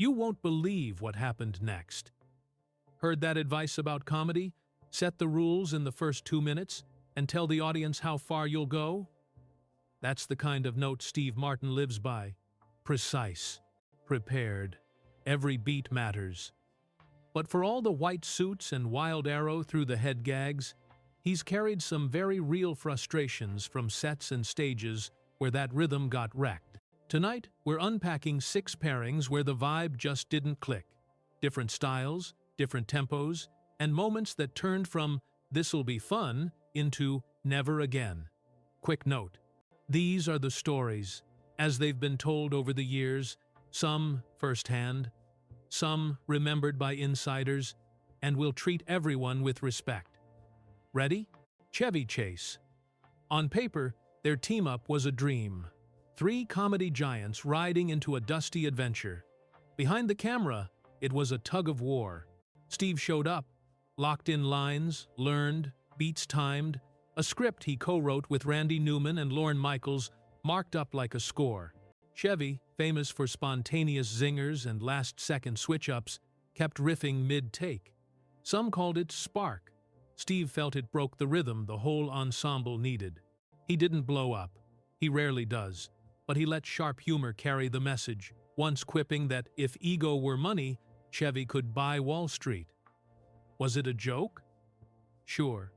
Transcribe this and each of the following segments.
You won't believe what happened next. Heard that advice about comedy? Set the rules in the first 2 minutes and tell the audience how far you'll go? That's the kind of note Steve Martin lives by. Precise. Prepared. Every beat matters. But for all the white suits and wild arrow through the head gags, he's carried some very real frustrations from sets and stages where that rhythm got wrecked. Tonight, we're unpacking 6 pairings where the vibe just didn't click. Different styles, different tempos, and moments that turned from "this'll be fun" into "never again." Quick note: these are the stories, as they've been told over the years, some firsthand, some remembered by insiders, and we'll treat everyone with respect. Ready? Chevy Chase. On paper, their team-up was a dream. 3 comedy giants riding into a dusty adventure. Behind the camera, it was a tug-of-war. Steve showed up, locked in lines, learned, beats timed, a script he co-wrote with Randy Newman and Lorne Michaels marked up like a score. Chevy, famous for spontaneous zingers and last-second switch-ups, kept riffing mid-take. Some called it spark. Steve felt it broke the rhythm the whole ensemble needed. He didn't blow up. He rarely does. But he let sharp humor carry the message, once quipping that if ego were money, Chevy could buy Wall Street. Was it a joke? Sure.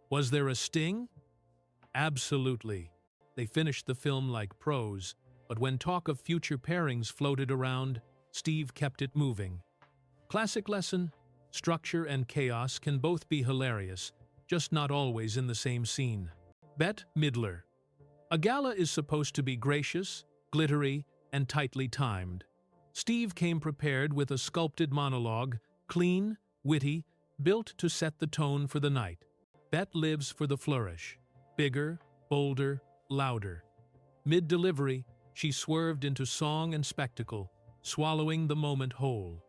Was there a sting? Absolutely. They finished the film like pros, but when talk of future pairings floated around, Steve kept it moving. Classic lesson: structure and chaos can both be hilarious, just not always in the same scene. Bette, Midler. A gala is supposed to be gracious, glittery, and tightly timed. Steve came prepared with a sculpted monologue, clean, witty, built to set the tone for the night. Bette lives for the flourish. Bigger, bolder, louder. Mid-delivery, she swerved into song and spectacle, swallowing the moment whole.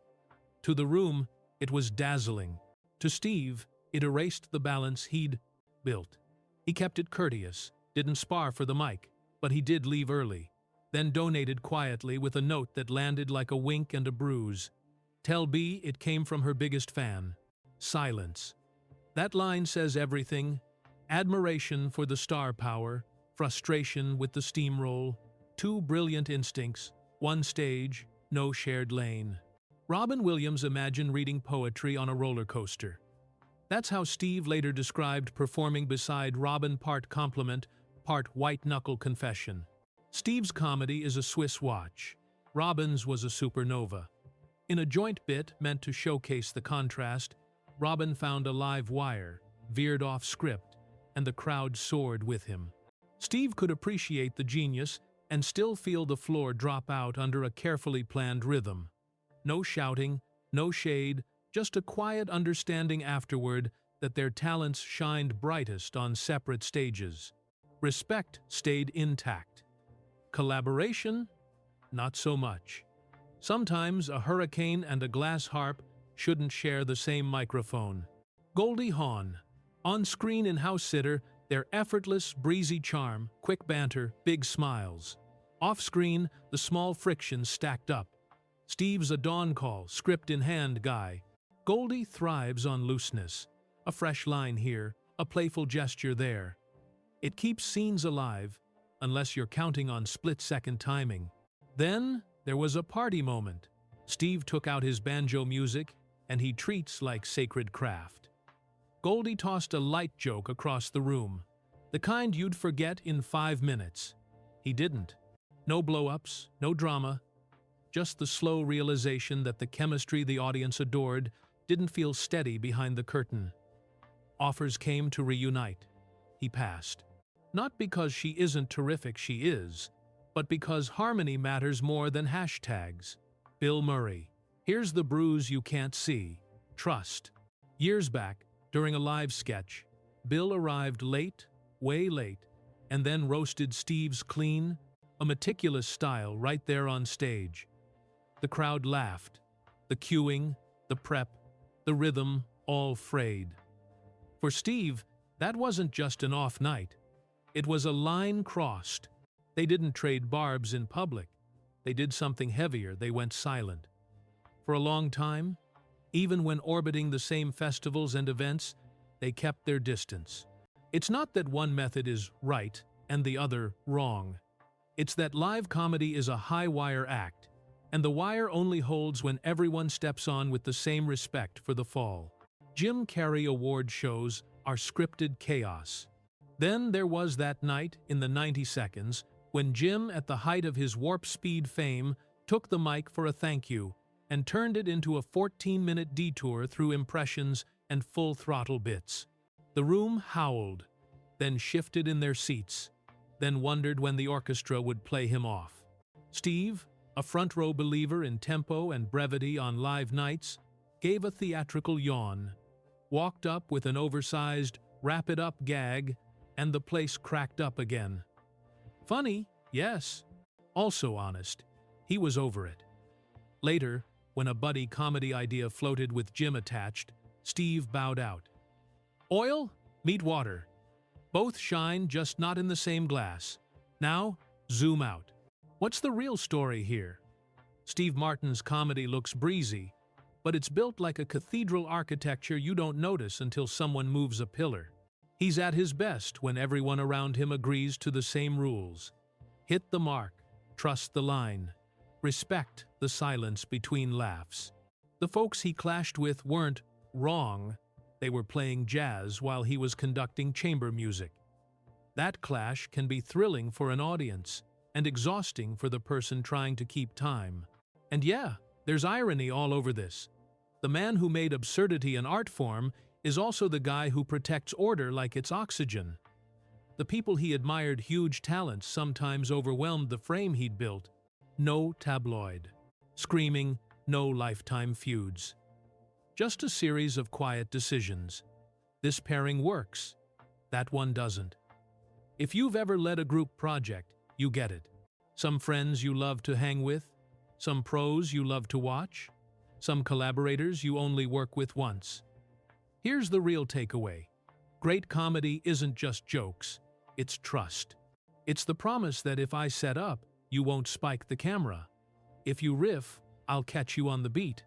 To the room, it was dazzling. To Steve, it erased the balance he'd built. He kept it courteous, didn't spar for the mic, but he did leave early, then donated quietly with a note that landed like a wink and a bruise. Tell B it came from her biggest fan. Silence. That line says everything. Admiration for the star power, frustration with the steamroll, 2 brilliant instincts, 1 stage, no shared lane. Robin Williams imagined reading poetry on a roller coaster. That's how Steve later described performing beside Robin, part compliment, part white-knuckle confession. Steve's comedy is a Swiss watch. Robin's was a supernova. In a joint bit meant to showcase the contrast, Robin found a live wire, veered off script, and the crowd soared with him. Steve could appreciate the genius and still feel the floor drop out under a carefully planned rhythm. No shouting, no shade, just a quiet understanding afterward that their talents shined brightest on separate stages. Respect stayed intact. Collaboration? Not so much. Sometimes a hurricane and a glass harp shouldn't share the same microphone. Goldie, Hawn. On screen in House Sitter, their effortless, breezy charm, quick banter, big smiles. Off screen, the small frictions stacked up. Steve's a dawn call, script in hand guy. Goldie thrives on looseness. A fresh line here, a playful gesture there. It keeps scenes alive, unless you're counting on split-second timing. Then, there was a party moment. Steve took out his banjo music, and he treats like sacred craft. Goldie tossed a light joke across the room, the kind you'd forget in 5 minutes. He didn't. No blow-ups, no drama, just the slow realization that the chemistry the audience adored didn't feel steady behind the curtain. Offers came to reunite. He passed. Not because she isn't terrific, she is, but because harmony matters more than hashtags. Bill Murray. Here's the bruise you can't see. Trust. Years back, during a live sketch, Bill arrived late, way late, and then roasted Steve's clean, a meticulous style right there on stage. The crowd laughed. The cueing, the prep, the rhythm, all frayed. For Steve, that wasn't just an off night. It was a line crossed. They didn't trade barbs in public. They did something heavier, they went silent. For a long time, even when orbiting the same festivals and events, they kept their distance. It's not that one method is right and the other wrong. It's that live comedy is a high-wire act, and the wire only holds when everyone steps on with the same respect for the fall. Jim Carrey award shows are scripted chaos. Then there was that night in the 90 seconds when Jim, at the height of his warp speed fame, took the mic for a thank you and turned it into a 14-minute detour through impressions and full-throttle bits. The room howled, then shifted in their seats, then wondered when the orchestra would play him off. Steve, a front-row believer in tempo and brevity on live nights, gave a theatrical yawn, walked up with an oversized wrap-it-up gag, and the place cracked up again. Funny, yes. Also honest. He was over it. Later, when a buddy comedy idea floated with Jim attached, Steve bowed out. Oil, meet water. Both shine, just not in the same glass. Now, zoom out. What's the real story here? Steve Martin's comedy looks breezy, but it's built like a cathedral architecture you don't notice until someone moves a pillar. He's at his best when everyone around him agrees to the same rules. Hit the mark, trust the line, respect the silence between laughs. The folks he clashed with weren't wrong. They were playing jazz while he was conducting chamber music. That clash can be thrilling for an audience and exhausting for the person trying to keep time. And yeah, there's irony all over this. The man who made absurdity an art form is also the guy who protects order like it's oxygen. The people he admired huge talents sometimes overwhelmed the frame he'd built. No tabloid. Screaming, no lifetime feuds. Just a series of quiet decisions. This pairing works. That one doesn't. If you've ever led a group project, you get it. Some friends you love to hang with, some pros you love to watch, some collaborators you only work with once. Here's the real takeaway. Great comedy isn't just jokes, it's trust. It's the promise that if I set up, you won't spike the camera. If you riff, I'll catch you on the beat.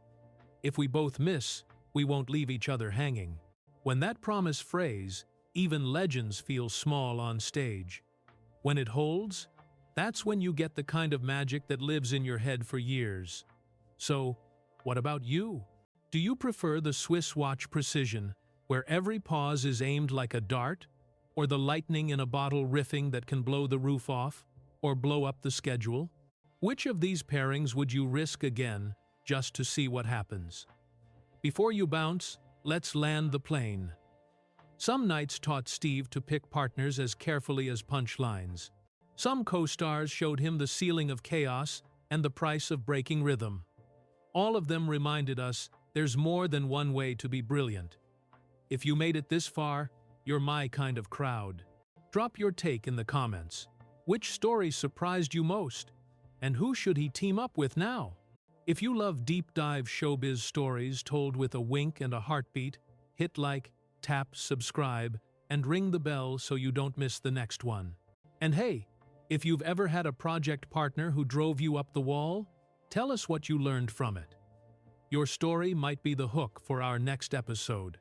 If we both miss, we won't leave each other hanging. When that promise frays, even legends feel small on stage. When it holds, that's when you get the kind of magic that lives in your head for years. So, what about you? Do you prefer the Swiss watch precision, where every pause is aimed like a dart, or the lightning in a bottle riffing that can blow the roof off, or blow up the schedule? Which of these pairings would you risk again, just to see what happens? Before you bounce, let's land the plane. Some nights taught Steve to pick partners as carefully as punchlines. Some co-stars showed him the ceiling of chaos and the price of breaking rhythm. All of them reminded us there's more than one way to be brilliant. If you made it this far, you're my kind of crowd. Drop your take in the comments. Which story surprised you most? And who should he team up with now? If you love deep-dive showbiz stories told with a wink and a heartbeat, hit like, tap subscribe, and ring the bell so you don't miss the next one. And hey, if you've ever had a project partner who drove you up the wall, tell us what you learned from it. Your story might be the hook for our next episode.